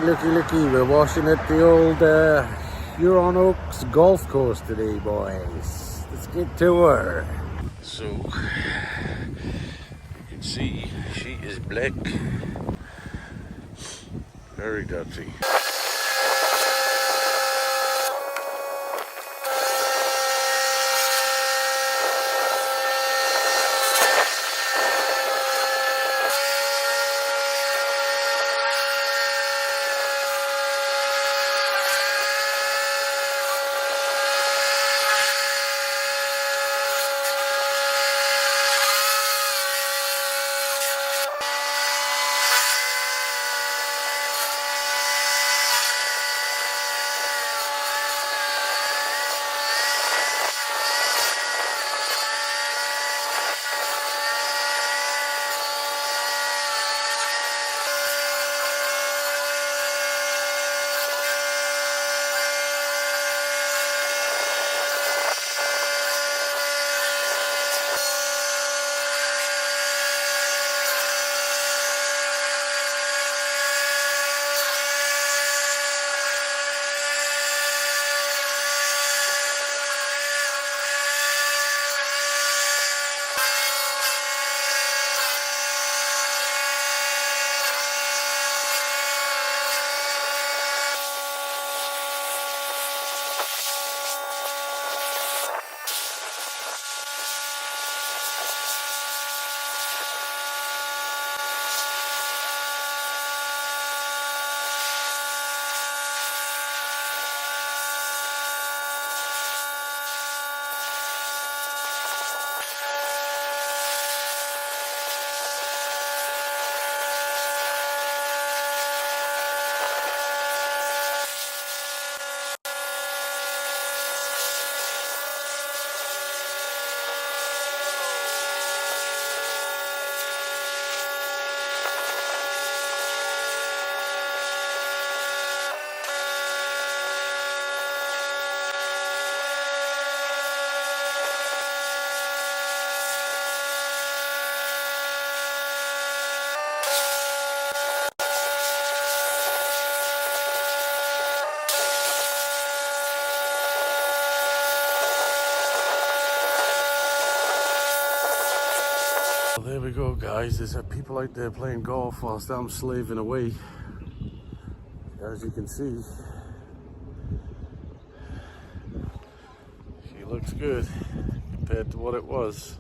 looky, we're washing at the old Huron Oaks golf course today, boys. Let's get to her. So, you can see she is black, very dirty. Well, there we go, guys. There's people out there playing golf whilst I'm slaving away. As you can see, she looks good compared to what it was.